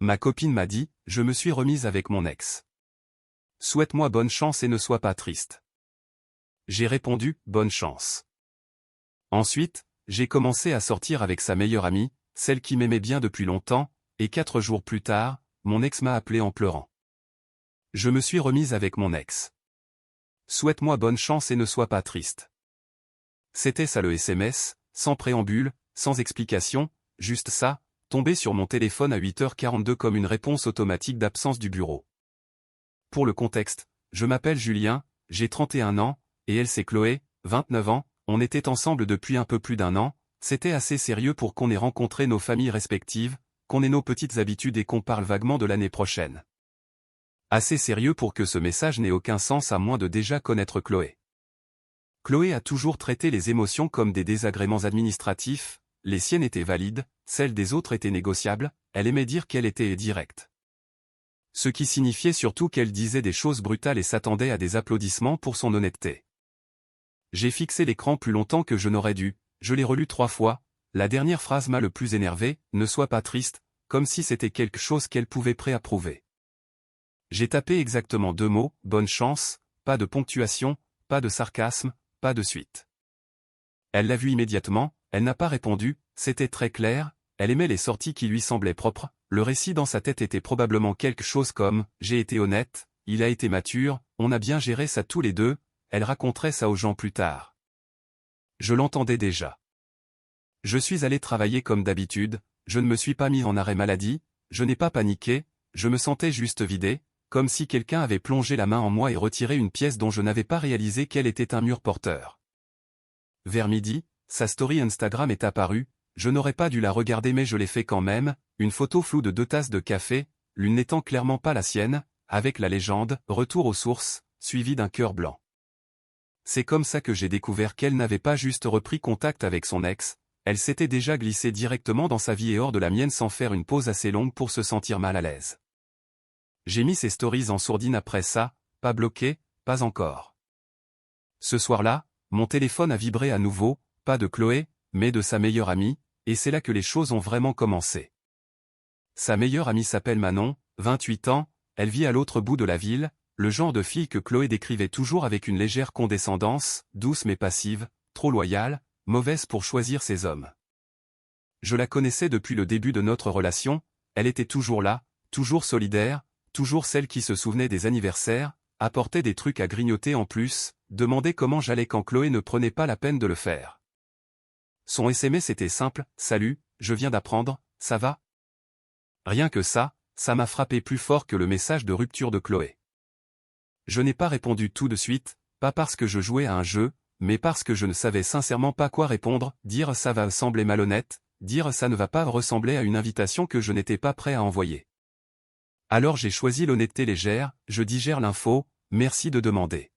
Ma copine m'a dit, je me suis remise avec mon ex. Souhaite-moi bonne chance et ne sois pas triste. J'ai répondu, bonne chance. Ensuite, j'ai commencé à sortir avec sa meilleure amie, celle qui m'aimait bien depuis longtemps, et 4 jours plus tard, mon ex m'a appelé en pleurant. Je me suis remise avec mon ex. Souhaite-moi bonne chance et ne sois pas triste. C'était ça le SMS, sans préambule, sans explication, juste ça, tombé sur mon téléphone à 8h42 comme une réponse automatique d'absence du bureau. Pour le contexte, je m'appelle Julien, j'ai 31 ans, et elle c'est Chloé, 29 ans, on était ensemble depuis un peu plus d'1 an, c'était assez sérieux pour qu'on ait rencontré nos familles respectives, qu'on ait nos petites habitudes et qu'on parle vaguement de l'année prochaine. Assez sérieux pour que ce message n'ait aucun sens à moins de déjà connaître Chloé. Chloé a toujours traité les émotions comme des désagréments administratifs, les siennes étaient valides, celles des autres étaient négociables, elle aimait dire qu'elle était directe. Ce qui signifiait surtout qu'elle disait des choses brutales et s'attendait à des applaudissements pour son honnêteté. J'ai fixé l'écran plus longtemps que je n'aurais dû, je l'ai relu 3 fois, la dernière phrase m'a le plus énervé, ne sois pas triste, comme si c'était quelque chose qu'elle pouvait préapprouver. J'ai tapé exactement 2 mots, bonne chance, pas de ponctuation, pas de sarcasme, pas de suite. Elle l'a vu immédiatement, elle n'a pas répondu, c'était très clair, elle aimait les sorties qui lui semblaient propres, le récit dans sa tête était probablement quelque chose comme « j'ai été honnête, il a été mature, on a bien géré ça tous les deux », elle raconterait ça aux gens plus tard. Je l'entendais déjà. Je suis allé travailler comme d'habitude, je ne me suis pas mis en arrêt maladie, je n'ai pas paniqué, je me sentais juste vidé, comme si quelqu'un avait plongé la main en moi et retiré une pièce dont je n'avais pas réalisé qu'elle était un mur porteur. Vers midi, sa story Instagram est apparue, je n'aurais pas dû la regarder mais je l'ai fait quand même, une photo floue de 2 tasses de café, l'une n'étant clairement pas la sienne, avec la légende « Retour aux sources », suivie d'un cœur blanc. C'est comme ça que j'ai découvert qu'elle n'avait pas juste repris contact avec son ex, elle s'était déjà glissée directement dans sa vie et hors de la mienne sans faire une pause assez longue pour se sentir mal à l'aise. J'ai mis ses stories en sourdine après ça, pas bloqué, pas encore. Ce soir-là, mon téléphone a vibré à nouveau, pas de Chloé, mais de sa meilleure amie, et c'est là que les choses ont vraiment commencé. Sa meilleure amie s'appelle Manon, 28 ans, elle vit à l'autre bout de la ville, le genre de fille que Chloé décrivait toujours avec une légère condescendance, douce mais passive, trop loyale, mauvaise pour choisir ses hommes. Je la connaissais depuis le début de notre relation, elle était toujours là, toujours solidaire, toujours celle qui se souvenait des anniversaires, apportait des trucs à grignoter en plus, demandait comment j'allais quand Chloé ne prenait pas la peine de le faire. Son SMS était simple, « Salut, je viens d'apprendre, ça va ?» Rien que ça m'a frappé plus fort que le message de rupture de Chloé. Je n'ai pas répondu tout de suite, pas parce que je jouais à un jeu, mais parce que je ne savais sincèrement pas quoi répondre, dire ça va sembler malhonnête, dire ça ne va pas ressembler à une invitation que je n'étais pas prêt à envoyer. Alors j'ai choisi l'honnêteté légère, je digère l'info, merci de demander.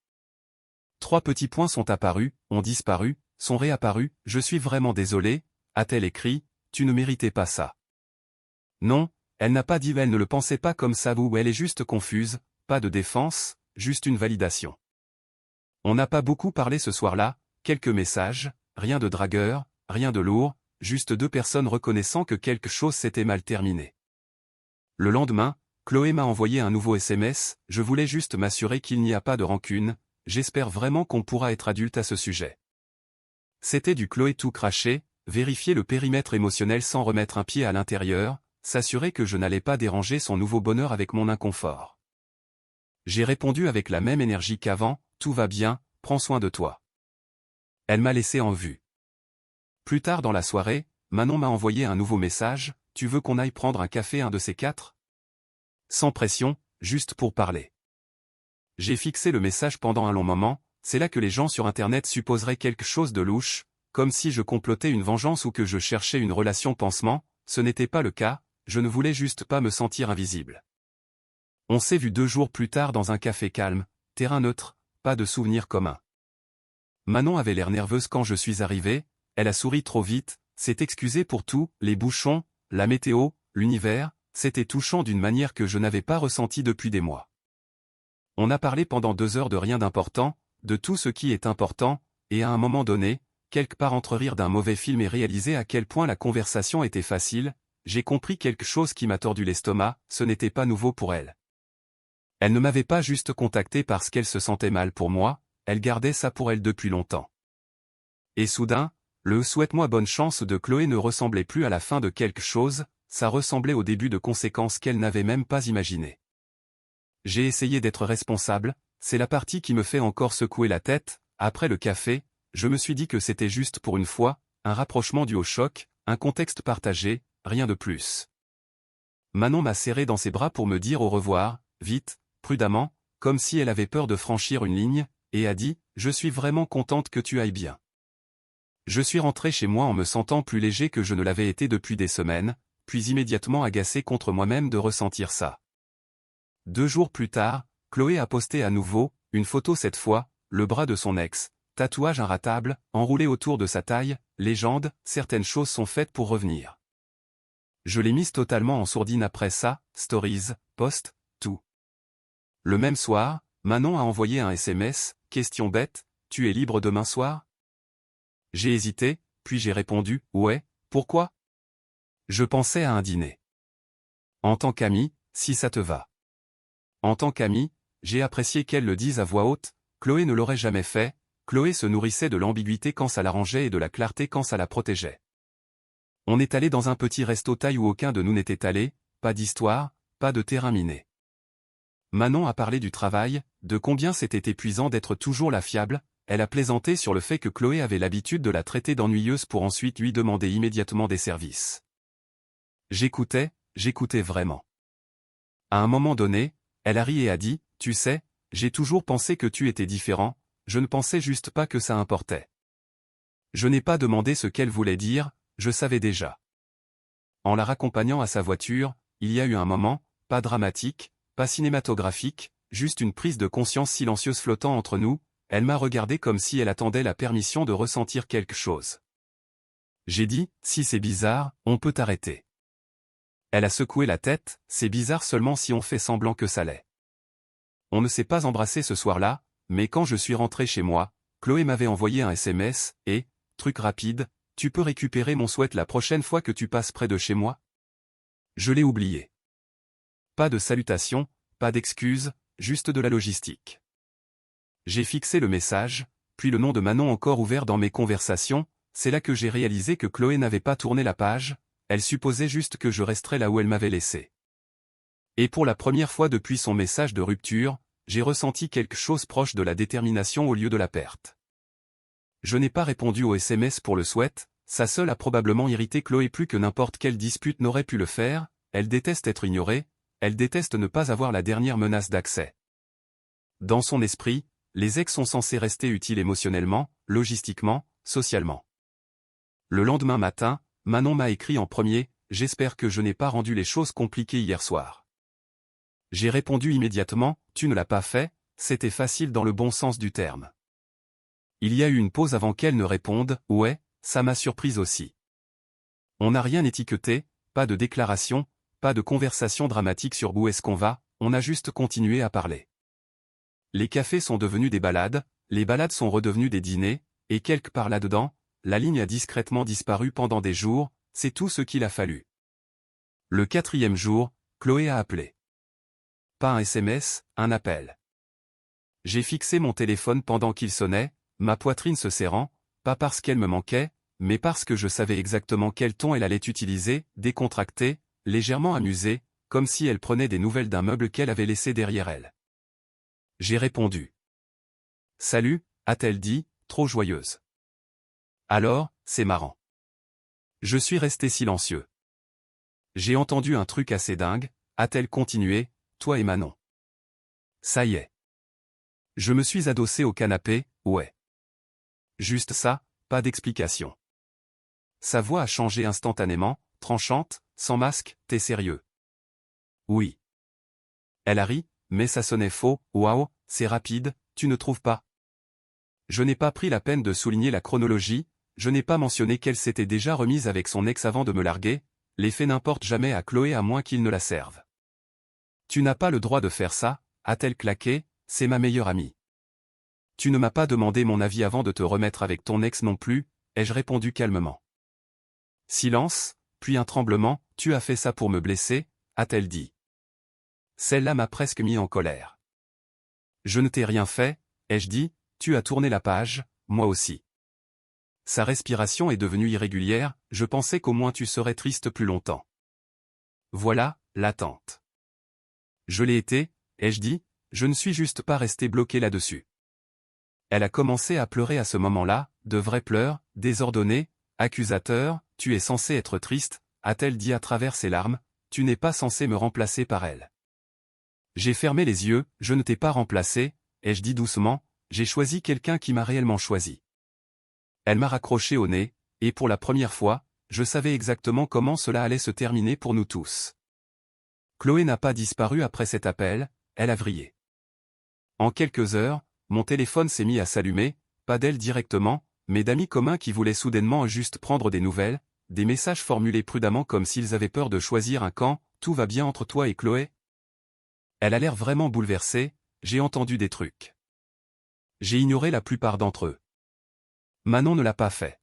3 petits points sont apparus, ont disparu, sont réapparus, je suis vraiment désolé, a-t-elle écrit, tu ne méritais pas ça. Non, elle n'a pas dit elle ne le pensait pas comme ça ou elle est juste confuse, pas de défense, juste une validation. On n'a pas beaucoup parlé ce soir-là, quelques messages, rien de dragueur, rien de lourd, juste 2 personnes reconnaissant que quelque chose s'était mal terminé. Le lendemain, Chloé m'a envoyé un nouveau SMS, je voulais juste m'assurer qu'il n'y a pas de rancune, j'espère vraiment qu'on pourra être adulte à ce sujet. C'était du Chloé tout craché, vérifier le périmètre émotionnel sans remettre un pied à l'intérieur, s'assurer que je n'allais pas déranger son nouveau bonheur avec mon inconfort. J'ai répondu avec la même énergie qu'avant, tout va bien, prends soin de toi. Elle m'a laissé en vue. Plus tard dans la soirée, Manon m'a envoyé un nouveau message, tu veux qu'on aille prendre un café un de ces 4 ? Sans pression, juste pour parler. J'ai fixé le message pendant un long moment, c'est là que les gens sur internet supposeraient quelque chose de louche, comme si je complotais une vengeance ou que je cherchais une relation pansement, ce n'était pas le cas, je ne voulais juste pas me sentir invisible. On s'est vu 2 jours plus tard dans un café calme, terrain neutre, pas de souvenirs communs. Manon avait l'air nerveuse quand je suis arrivé, elle a souri trop vite, s'est excusée pour tout, les bouchons, la météo, l'univers, c'était touchant d'une manière que je n'avais pas ressentie depuis des mois. On a parlé pendant 2 heures de rien d'important, de tout ce qui est important, et à un moment donné, quelque part entre rire d'un mauvais film et réaliser à quel point la conversation était facile, j'ai compris quelque chose qui m'a tordu l'estomac, ce n'était pas nouveau pour elle. Elle ne m'avait pas juste contacté parce qu'elle se sentait mal pour moi, elle gardait ça pour elle depuis longtemps. Et soudain, le « souhaite-moi bonne chance » de Chloé ne ressemblait plus à la fin de quelque chose, ça ressemblait au début de conséquences qu'elle n'avait même pas imaginées. J'ai essayé d'être responsable, c'est la partie qui me fait encore secouer la tête. Après le café, je me suis dit que c'était juste pour une fois, un rapprochement dû au choc, un contexte partagé, rien de plus. Manon m'a serré dans ses bras pour me dire au revoir, vite, prudemment, comme si elle avait peur de franchir une ligne, et a dit « Je suis vraiment contente que tu ailles bien ». Je suis rentré chez moi en me sentant plus léger que je ne l'avais été depuis des semaines, puis immédiatement agacé contre moi-même de ressentir ça. 2 jours plus tard, Chloé a posté à nouveau, une photo cette fois, le bras de son ex, tatouage inratable, enroulé autour de sa taille, légende, certaines choses sont faites pour revenir. Je l'ai mise totalement en sourdine après ça, stories, posts, tout. Le même soir, Manon a envoyé un SMS, question bête, tu es libre demain soir? J'ai hésité, puis j'ai répondu, ouais, pourquoi? Je pensais à un dîner. En tant qu'ami, si ça te va. En tant qu'ami, j'ai apprécié qu'elle le dise à voix haute, Chloé ne l'aurait jamais fait, Chloé se nourrissait de l'ambiguïté quand ça l'arrangeait et de la clarté quand ça la protégeait. On est allé dans un petit resto taille où aucun de nous n'était allé, pas d'histoire, pas de terrain miné. Manon a parlé du travail, de combien c'était épuisant d'être toujours la fiable, elle a plaisanté sur le fait que Chloé avait l'habitude de la traiter d'ennuyeuse pour ensuite lui demander immédiatement des services. J'écoutais vraiment. À un moment donné, elle a ri et a dit, tu sais, j'ai toujours pensé que tu étais différent, je ne pensais juste pas que ça importait. Je n'ai pas demandé ce qu'elle voulait dire, je savais déjà. En la raccompagnant à sa voiture, il y a eu un moment, pas dramatique, pas cinématographique, juste une prise de conscience silencieuse flottant entre nous, elle m'a regardé comme si elle attendait la permission de ressentir quelque chose. J'ai dit, si c'est bizarre, on peut arrêter. Elle a secoué la tête, c'est bizarre seulement si on fait semblant que ça l'est. On ne s'est pas embrassé ce soir-là, mais quand je suis rentré chez moi, Chloé m'avait envoyé un SMS, et, truc rapide, tu peux récupérer mon souhait la prochaine fois que tu passes près de chez moi? Je l'ai oublié. Pas de salutation, pas d'excuses, juste de la logistique. J'ai fixé le message, puis le nom de Manon encore ouvert dans mes conversations, c'est là que j'ai réalisé que Chloé n'avait pas tourné la page, elle supposait juste que je resterais là où elle m'avait laissé. Et pour la première fois depuis son message de rupture, j'ai ressenti quelque chose proche de la détermination au lieu de la perte. Je n'ai pas répondu au SMS pour le souhait, ça seul a probablement irrité Chloé plus que n'importe quelle dispute n'aurait pu le faire, elle déteste être ignorée, elle déteste ne pas avoir la dernière menace d'accès. Dans son esprit, les ex sont censés rester utiles émotionnellement, logistiquement, socialement. Le lendemain matin, Manon m'a écrit en premier, j'espère que je n'ai pas rendu les choses compliquées hier soir. J'ai répondu immédiatement, tu ne l'as pas fait, c'était facile dans le bon sens du terme. Il y a eu une pause avant qu'elle ne réponde, ouais, ça m'a surprise aussi. On n'a rien étiqueté, pas de déclaration, pas de conversation dramatique sur où est-ce qu'on va, on a juste continué à parler. Les cafés sont devenus des balades, les balades sont redevenues des dîners, et quelque part là-dedans, la ligne a discrètement disparu pendant des jours, c'est tout ce qu'il a fallu. Le 4e jour, Chloé a appelé. Pas un SMS, un appel. J'ai fixé mon téléphone pendant qu'il sonnait, ma poitrine se serrant, pas parce qu'elle me manquait, mais parce que je savais exactement quel ton elle allait utiliser, décontracté, légèrement amusé, comme si elle prenait des nouvelles d'un meuble qu'elle avait laissé derrière elle. J'ai répondu. Salut, a-t-elle dit, trop joyeuse. Alors, c'est marrant. Je suis resté silencieux. J'ai entendu un truc assez dingue, a-t-elle continué, toi et Manon. Ça y est. Je me suis adossé au canapé, ouais. Juste ça, pas d'explication. Sa voix a changé instantanément, tranchante, sans masque, t'es sérieux? Oui. Elle a ri, mais ça sonnait faux, waouh, c'est rapide, tu ne trouves pas? Je n'ai pas pris la peine de souligner la chronologie, je n'ai pas mentionné qu'elle s'était déjà remise avec son ex avant de me larguer, les faits n'importent jamais à Chloé à moins qu'ils ne la servent. Tu n'as pas le droit de faire ça, a-t-elle claqué, c'est ma meilleure amie. Tu ne m'as pas demandé mon avis avant de te remettre avec ton ex non plus, ai-je répondu calmement. Silence, puis un tremblement, « Tu as fait ça pour me blesser ?» a-t-elle dit. Celle-là m'a presque mis en colère. Je ne t'ai rien fait, ai-je dit, tu as tourné la page, moi aussi. Sa respiration est devenue irrégulière, je pensais qu'au moins tu serais triste plus longtemps. Voilà, l'attente. Je l'ai été, ai-je dit, je ne suis juste pas resté bloqué là-dessus. Elle a commencé à pleurer à ce moment-là, de vrais pleurs, désordonnés, accusateurs, tu es censé être triste, a-t-elle dit à travers ses larmes, tu n'es pas censé me remplacer par elle. J'ai fermé les yeux, je ne t'ai pas remplacé, ai-je dit doucement, j'ai choisi quelqu'un qui m'a réellement choisi. Elle m'a raccroché au nez, et pour la première fois, je savais exactement comment cela allait se terminer pour nous tous. Chloé n'a pas disparu après cet appel, elle a vrillé. En quelques heures, mon téléphone s'est mis à s'allumer, pas d'elle directement, mais d'amis communs qui voulaient soudainement juste prendre des nouvelles, des messages formulés prudemment comme s'ils avaient peur de choisir un camp, tout va bien entre toi et Chloé? Elle a l'air vraiment bouleversée, j'ai entendu des trucs. J'ai ignoré la plupart d'entre eux. Manon ne l'a pas fait.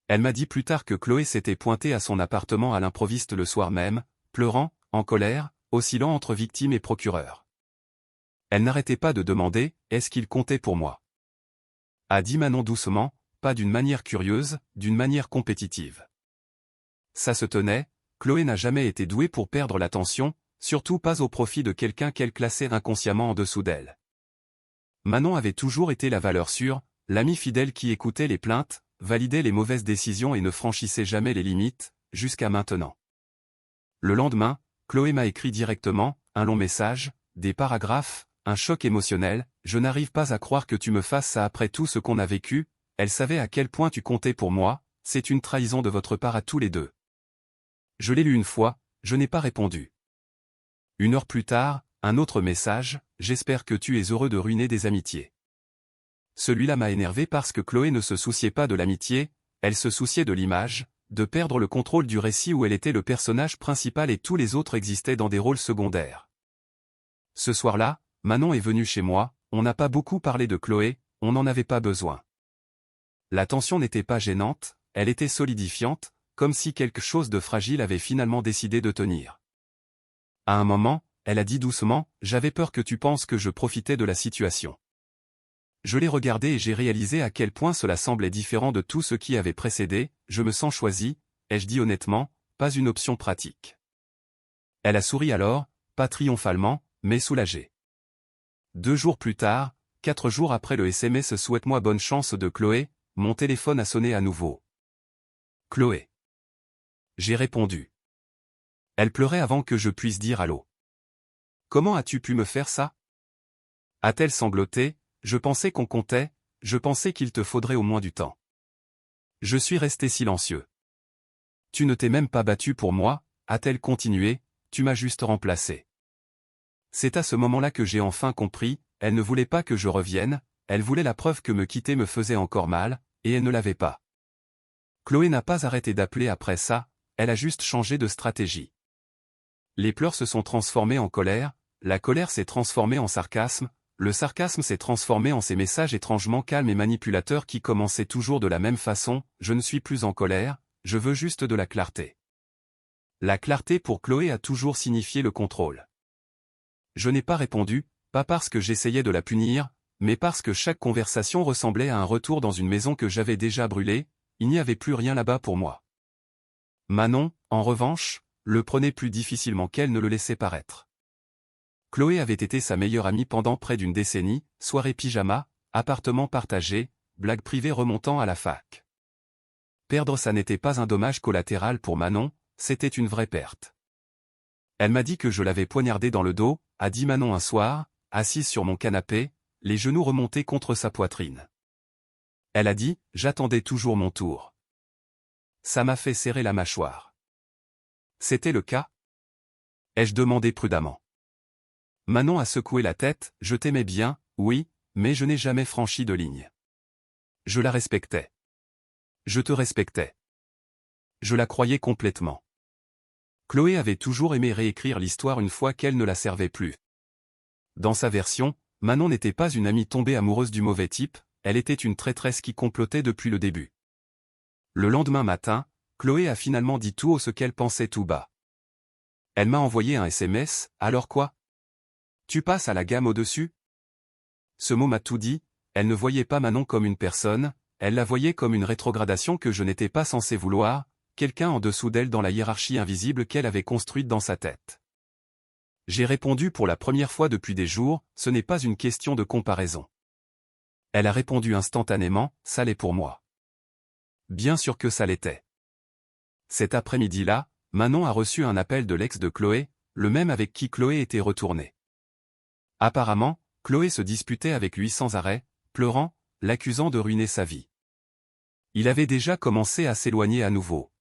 Elle m'a dit plus tard que Chloé s'était pointée à son appartement à l'improviste le soir même, pleurant, en colère, oscillant entre victime et procureur. Elle n'arrêtait pas de demander « Est-ce qu'il comptait pour moi ?» a dit Manon doucement, pas d'une manière curieuse, d'une manière compétitive. Ça se tenait, Chloé n'a jamais été douée pour perdre l'attention, surtout pas au profit de quelqu'un qu'elle classait inconsciemment en dessous d'elle. Manon avait toujours été la valeur sûre, l'amie fidèle qui écoutait les plaintes, validait les mauvaises décisions et ne franchissait jamais les limites, jusqu'à maintenant. Le lendemain, Chloé m'a écrit directement, un long message, des paragraphes, un choc émotionnel, je n'arrive pas à croire que tu me fasses ça après tout ce qu'on a vécu, elle savait à quel point tu comptais pour moi, c'est une trahison de votre part à tous les deux. Je l'ai lu une fois, je n'ai pas répondu. 1 heure plus tard, un autre message, j'espère que tu es heureux de ruiner des amitiés. Celui-là m'a énervé parce que Chloé ne se souciait pas de l'amitié, elle se souciait de l'image, de perdre le contrôle du récit où elle était le personnage principal et tous les autres existaient dans des rôles secondaires. Ce soir-là, Manon est venue chez moi, on n'a pas beaucoup parlé de Chloé, on n'en avait pas besoin. La tension n'était pas gênante, elle était solidifiante, comme si quelque chose de fragile avait finalement décidé de tenir. À un moment, elle a dit doucement, j'avais peur que tu penses que je profitais de la situation. Je l'ai regardé et j'ai réalisé à quel point cela semblait différent de tout ce qui avait précédé, je me sens choisi, ai-je dit honnêtement, pas une option pratique. Elle a souri alors, pas triomphalement, mais soulagée. 2 jours plus tard, 4 jours après le SMS « Souhaite-moi bonne chance » de Chloé, mon téléphone a sonné à nouveau. Chloé. J'ai répondu. Elle pleurait avant que je puisse dire allô. Comment as-tu pu me faire ça? A-t-elle sangloté? Je pensais qu'on comptait, je pensais qu'il te faudrait au moins du temps. Je suis resté silencieux. Tu ne t'es même pas battu pour moi, a-t-elle continué, tu m'as juste remplacé. C'est à ce moment-là que j'ai enfin compris, elle ne voulait pas que je revienne, elle voulait la preuve que me quitter me faisait encore mal, et elle ne l'avait pas. Chloé n'a pas arrêté d'appeler après ça, elle a juste changé de stratégie. Les pleurs se sont transformés en colère, la colère s'est transformée en sarcasme, le sarcasme s'est transformé en ces messages étrangement calmes et manipulateurs qui commençaient toujours de la même façon, je ne suis plus en colère, je veux juste de la clarté. La clarté pour Chloé a toujours signifié le contrôle. Je n'ai pas répondu, pas parce que j'essayais de la punir, mais parce que chaque conversation ressemblait à un retour dans une maison que j'avais déjà brûlée, il n'y avait plus rien là-bas pour moi. Manon, en revanche, le prenait plus difficilement qu'elle ne le laissait paraître. Chloé avait été sa meilleure amie pendant près d'une décennie, soirée pyjama, appartement partagé, blagues privées remontant à la fac. Perdre ça n'était pas un dommage collatéral pour Manon, c'était une vraie perte. Elle m'a dit que je l'avais poignardée dans le dos, a dit Manon un soir, assise sur mon canapé, les genoux remontés contre sa poitrine. Elle a dit, j'attendais toujours mon tour. Ça m'a fait serrer la mâchoire. C'était le cas? Ai-je demandé prudemment. Manon a secoué la tête, je t'aimais bien, oui, mais je n'ai jamais franchi de ligne. Je la respectais. Je te respectais. Je la croyais complètement. Chloé avait toujours aimé réécrire l'histoire une fois qu'elle ne la servait plus. Dans sa version, Manon n'était pas une amie tombée amoureuse du mauvais type, elle était une traîtresse qui complotait depuis le début. Le lendemain matin, Chloé a finalement dit tout haut ce qu'elle pensait tout bas. Elle m'a envoyé un SMS, alors quoi? Tu passes à la gamme au-dessus? Ce mot m'a tout dit, elle ne voyait pas Manon comme une personne, elle la voyait comme une rétrogradation que je n'étais pas censé vouloir, quelqu'un en dessous d'elle dans la hiérarchie invisible qu'elle avait construite dans sa tête. J'ai répondu pour la première fois depuis des jours, ce n'est pas une question de comparaison. Elle a répondu instantanément, ça l'est pour moi. Bien sûr que ça l'était. Cet après-midi-là, Manon a reçu un appel de l'ex de Chloé, le même avec qui Chloé était retournée. Apparemment, Chloé se disputait avec lui sans arrêt, pleurant, l'accusant de ruiner sa vie. Il avait déjà commencé à s'éloigner à nouveau.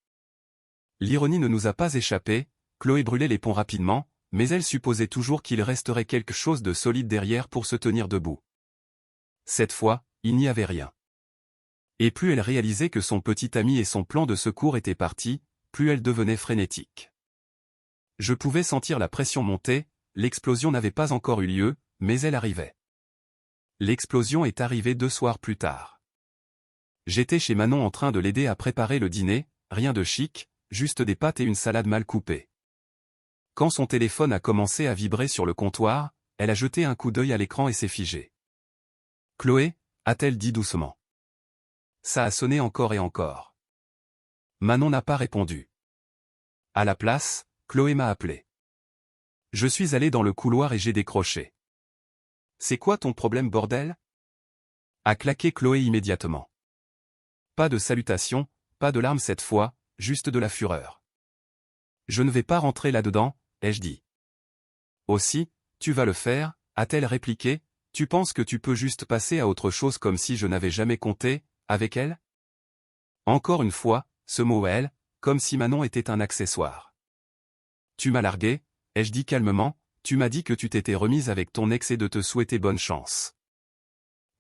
L'ironie ne nous a pas échappé, Chloé brûlait les ponts rapidement, mais elle supposait toujours qu'il resterait quelque chose de solide derrière pour se tenir debout. Cette fois, il n'y avait rien. Et plus elle réalisait que son petit ami et son plan de secours étaient partis, plus elle devenait frénétique. Je pouvais sentir la pression monter, l'explosion n'avait pas encore eu lieu, mais elle arrivait. L'explosion est arrivée 2 soirs plus tard. J'étais chez Manon en train de l'aider à préparer le dîner, rien de chic, juste des pâtes et une salade mal coupée. Quand son téléphone a commencé à vibrer sur le comptoir, elle a jeté un coup d'œil à l'écran et s'est figée. « Chloé » a-t-elle dit doucement. Ça a sonné encore et encore. Manon n'a pas répondu. À la place, Chloé m'a appelé. Je suis allé dans le couloir et j'ai décroché. « C'est quoi ton problème, bordel ?» a claqué Chloé immédiatement. Pas de salutation, pas de larmes cette fois, juste de la fureur. « Je ne vais pas rentrer là-dedans, ai-je dit. »« Aussi, tu vas le faire, a-t-elle répliqué, tu penses que tu peux juste passer à autre chose comme si je n'avais jamais compté, avec elle ?» Encore une fois, ce mot « elle », comme si Manon était un accessoire. « Tu m'as largué, ai-je dit calmement, tu m'as dit que tu t'étais remise avec ton ex et de te souhaiter bonne chance. »«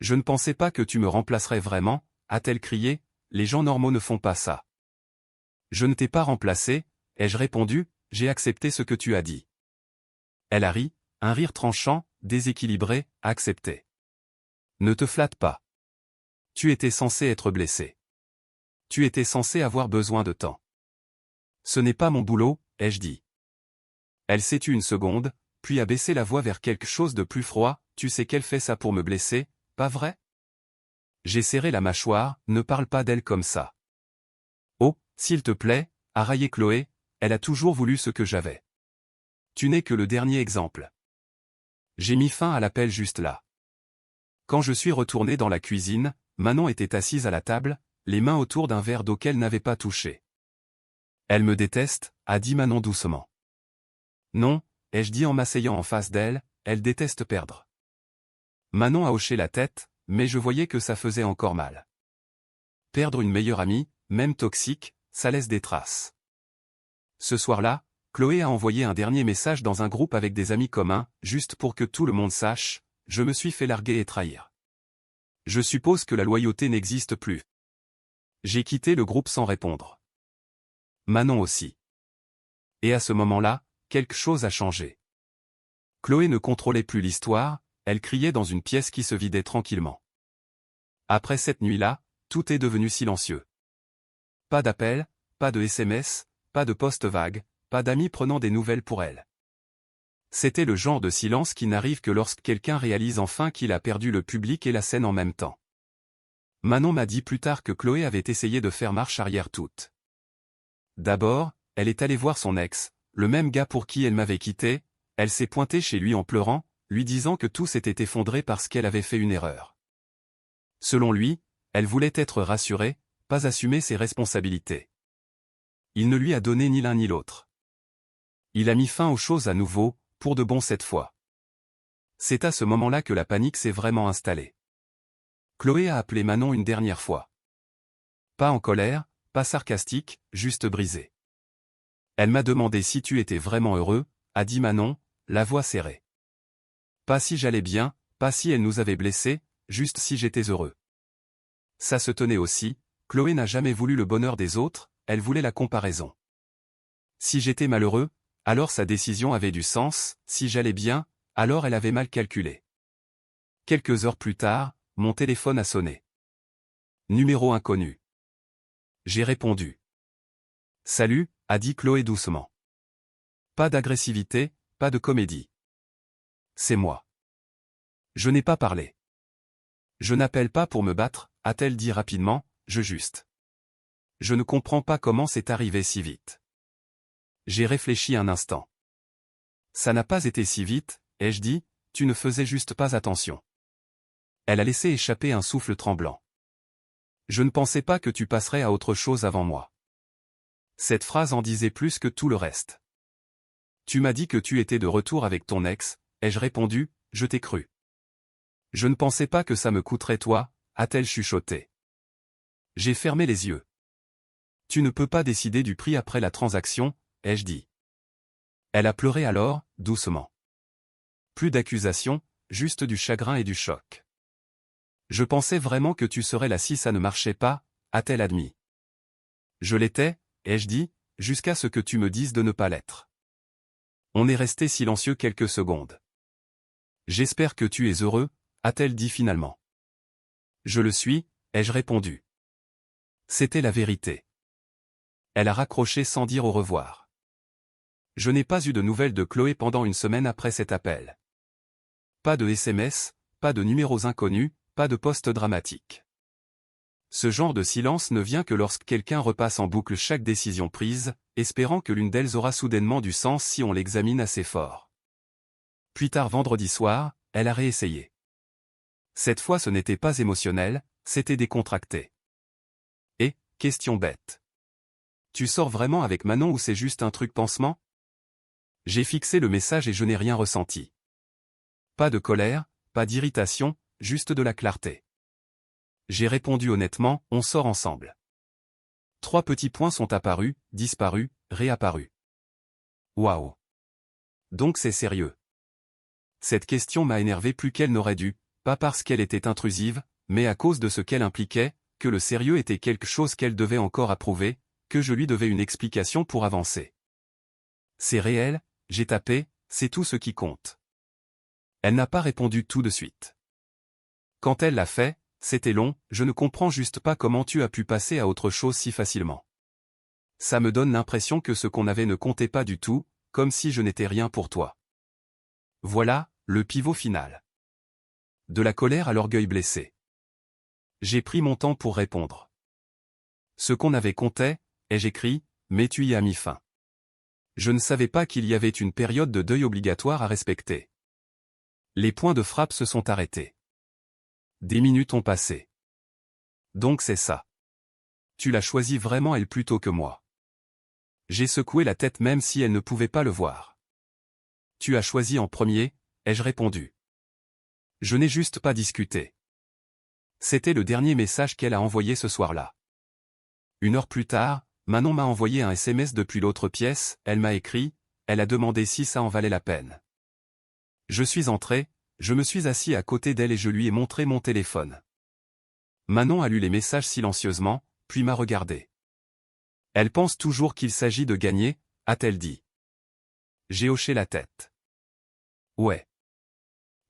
Je ne pensais pas que tu me remplacerais vraiment, a-t-elle crié, les gens normaux ne font pas ça. »« Je ne t'ai pas remplacé, ai-je répondu, j'ai accepté ce que tu as dit. » Elle a ri, un rire tranchant, déséquilibré, accepté. « Ne te flatte pas. Tu étais censé être blessé. Tu étais censé avoir besoin de temps. Ce n'est pas mon boulot, ai-je dit. » Elle s'est tue une seconde, puis a baissé la voix vers quelque chose de plus froid, tu sais qu'elle fait ça pour me blesser, pas vrai? J'ai serré la mâchoire, ne parle pas d'elle comme ça. Oh, s'il te plaît, a raillé Chloé, elle a toujours voulu ce que j'avais. Tu n'es que le dernier exemple. J'ai mis fin à l'appel juste là. Quand je suis retourné dans la cuisine, Manon était assise à la table, les mains autour d'un verre d'eau qu'elle n'avait pas touché. Elle me déteste, a dit Manon doucement. Non, ai-je dit en m'asseyant en face d'elle, elle déteste perdre. Manon a hoché la tête, mais je voyais que ça faisait encore mal. Perdre une meilleure amie, même toxique, ça laisse des traces. Ce soir-là, Chloé a envoyé un dernier message dans un groupe avec des amis communs, juste pour que tout le monde sache, je me suis fait larguer et trahir. Je suppose que la loyauté n'existe plus. J'ai quitté le groupe sans répondre. Manon aussi. Et à ce moment-là, quelque chose a changé. Chloé ne contrôlait plus l'histoire, elle criait dans une pièce qui se vidait tranquillement. Après cette nuit-là, tout est devenu silencieux. Pas d'appel, pas de SMS, pas de post vague, pas d'amis prenant des nouvelles pour elle. C'était le genre de silence qui n'arrive que lorsque quelqu'un réalise enfin qu'il a perdu le public et la scène en même temps. Manon m'a dit plus tard que Chloé avait essayé de faire marche arrière toute. D'abord, elle est allée voir son ex, le même gars pour qui elle m'avait quitté, elle s'est pointée chez lui en pleurant, lui disant que tout s'était effondré parce qu'elle avait fait une erreur. Selon lui, elle voulait être rassurée, pas assumer ses responsabilités. Il ne lui a donné ni l'un ni l'autre. Il a mis fin aux choses à nouveau, pour de bon cette fois. C'est à ce moment-là que la panique s'est vraiment installée. Chloé a appelé Manon une dernière fois. Pas en colère, pas sarcastique, juste brisée. Elle m'a demandé si tu étais vraiment heureux, a dit Manon, la voix serrée. Pas si j'allais bien, pas si elle nous avait blessés, juste si j'étais heureux. Ça se tenait aussi, Chloé n'a jamais voulu le bonheur des autres, elle voulait la comparaison. Si j'étais malheureux, alors sa décision avait du sens, si j'allais bien, alors elle avait mal calculé. Quelques heures plus tard, mon téléphone a sonné. Numéro inconnu. J'ai répondu. Salut, a dit Chloé doucement. Pas d'agressivité, pas de comédie. C'est moi. Je n'ai pas parlé. Je n'appelle pas pour me battre, a-t-elle dit rapidement, je juste. Je ne comprends pas comment c'est arrivé si vite. J'ai réfléchi un instant. Ça n'a pas été si vite, ai-je dit, tu ne faisais juste pas attention. Elle a laissé échapper un souffle tremblant. Je ne pensais pas que tu passerais à autre chose avant moi. Cette phrase en disait plus que tout le reste. Tu m'as dit que tu étais de retour avec ton ex, ai-je répondu, je t'ai cru. Je ne pensais pas que ça me coûterait toi, a-t-elle chuchoté. J'ai fermé les yeux. Tu ne peux pas décider du prix après la transaction, ai-je dit. Elle a pleuré alors, doucement. Plus d'accusations, juste du chagrin et du choc. Je pensais vraiment que tu serais là si ça ne marchait pas, a-t-elle admis. Je l'étais, ai-je dit, jusqu'à ce que tu me dises de ne pas l'être. On est resté silencieux quelques secondes. J'espère que tu es heureux, a-t-elle dit finalement. Je le suis, ai-je répondu. C'était la vérité. Elle a raccroché sans dire au revoir. Je n'ai pas eu de nouvelles de Chloé pendant une semaine après cet appel. Pas de SMS, pas de numéros inconnus, pas de post dramatique. Ce genre de silence ne vient que lorsque quelqu'un repasse en boucle chaque décision prise, espérant que l'une d'elles aura soudainement du sens si on l'examine assez fort. Plus tard vendredi soir, elle a réessayé. Cette fois ce n'était pas émotionnel, c'était décontracté. Et, question bête. Tu sors vraiment avec Manon ou c'est juste un truc pansement? J'ai fixé le message et je n'ai rien ressenti. Pas de colère, pas d'irritation, juste de la clarté. J'ai répondu honnêtement, on sort ensemble. 3 petits points sont apparus, disparus, réapparus. Waouh. Donc c'est sérieux. Cette question m'a énervé plus qu'elle n'aurait dû, pas parce qu'elle était intrusive, mais à cause de ce qu'elle impliquait, que le sérieux était quelque chose qu'elle devait encore approuver, que je lui devais une explication pour avancer. C'est réel, j'ai tapé, c'est tout ce qui compte. Elle n'a pas répondu tout de suite. Quand elle l'a fait, c'était long, je ne comprends juste pas comment tu as pu passer à autre chose si facilement. Ça me donne l'impression que ce qu'on avait ne comptait pas du tout, comme si je n'étais rien pour toi. Voilà, le pivot final. De la colère à l'orgueil blessé. J'ai pris mon temps pour répondre. Ce qu'on avait comptait, ai-je écrit, mais tu y as mis fin. Je ne savais pas qu'il y avait une période de deuil obligatoire à respecter. Les points de frappe se sont arrêtés. Des minutes ont passé. Donc c'est ça. Tu l'as choisi vraiment elle plutôt que moi. J'ai secoué la tête même si elle ne pouvait pas le voir. Tu as choisi en premier, ai-je répondu. Je n'ai juste pas discuté. C'était le dernier message qu'elle a envoyé ce soir-là. 1 heure plus tard, Manon m'a envoyé un SMS depuis l'autre pièce, elle m'a écrit, elle a demandé si ça en valait la peine. Je suis entré, je me suis assis à côté d'elle et je lui ai montré mon téléphone. Manon a lu les messages silencieusement, puis m'a regardé. Elle pense toujours qu'il s'agit de gagner, a-t-elle dit. J'ai hoché la tête. Ouais.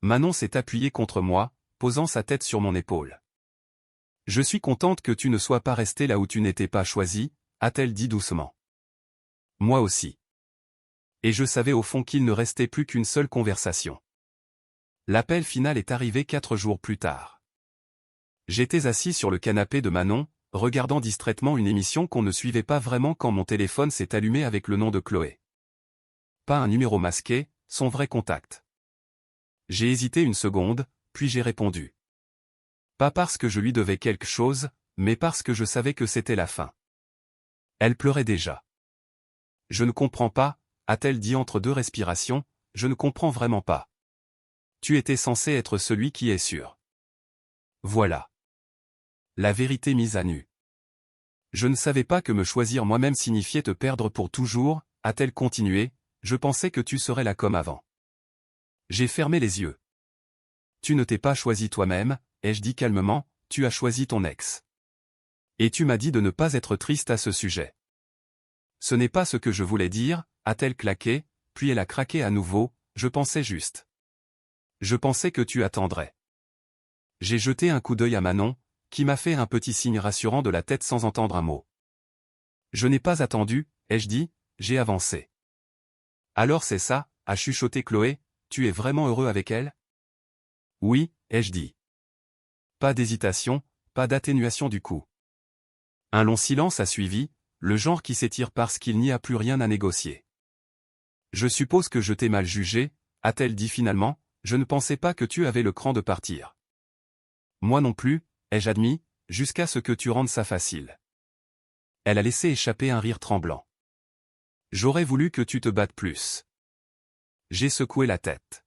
Manon s'est appuyée contre moi, posant sa tête sur mon épaule. Je suis contente que tu ne sois pas resté là où tu n'étais pas choisi, a-t-elle dit doucement. Moi aussi. Et je savais au fond qu'il ne restait plus qu'une seule conversation. L'appel final est arrivé 4 jours plus tard. J'étais assis sur le canapé de Manon, regardant distraitement une émission qu'on ne suivait pas vraiment quand mon téléphone s'est allumé avec le nom de Chloé. Pas un numéro masqué, son vrai contact. J'ai hésité une seconde, puis j'ai répondu. Pas parce que je lui devais quelque chose, mais parce que je savais que c'était la fin. Elle pleurait déjà. Je ne comprends pas, a-t-elle dit entre 2 respirations, je ne comprends vraiment pas. Tu étais censé être celui qui est sûr. Voilà. La vérité mise à nu. Je ne savais pas que me choisir moi-même signifiait te perdre pour toujours, a-t-elle continué, je pensais que tu serais là comme avant. J'ai fermé les yeux. Tu ne t'es pas choisi toi-même, ai-je dit calmement, tu as choisi ton ex. Et tu m'as dit de ne pas être triste à ce sujet. Ce n'est pas ce que je voulais dire, a-t-elle claqué, puis elle a craqué à nouveau, je pensais juste. Je pensais que tu attendrais. J'ai jeté un coup d'œil à Manon, qui m'a fait un petit signe rassurant de la tête sans entendre un mot. Je n'ai pas attendu, ai-je dit, j'ai avancé. Alors c'est ça, a chuchoté Chloé, tu es vraiment heureux avec elle? Oui, ai-je dit. Pas d'hésitation, pas d'atténuation du coup. Un long silence a suivi, le genre qui s'étire parce qu'il n'y a plus rien à négocier. Je suppose que je t'ai mal jugé, a-t-elle dit finalement, je ne pensais pas que tu avais le cran de partir. Moi non plus, ai-je admis, jusqu'à ce que tu rendes ça facile. Elle a laissé échapper un rire tremblant. J'aurais voulu que tu te battes plus. J'ai secoué la tête.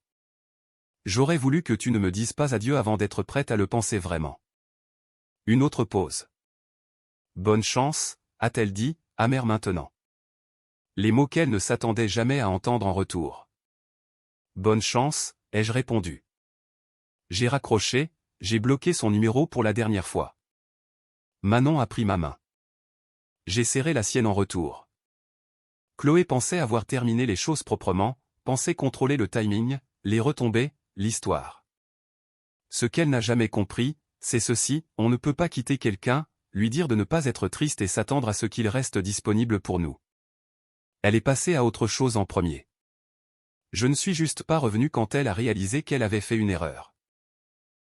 J'aurais voulu que tu ne me dises pas adieu avant d'être prête à le penser vraiment. Une autre pause. Bonne chance, a-t-elle dit, amère maintenant. Les mots qu'elle ne s'attendait jamais à entendre en retour. Bonne chance, ai-je répondu. J'ai raccroché, j'ai bloqué son numéro pour la dernière fois. Manon a pris ma main. J'ai serré la sienne en retour. Chloé pensait avoir terminé les choses proprement, pensait contrôler le timing, les retombées, l'histoire. Ce qu'elle n'a jamais compris, c'est ceci, on ne peut pas quitter quelqu'un, lui dire de ne pas être triste et s'attendre à ce qu'il reste disponible pour nous. Elle est passée à autre chose en premier. Je ne suis juste pas revenu quand elle a réalisé qu'elle avait fait une erreur.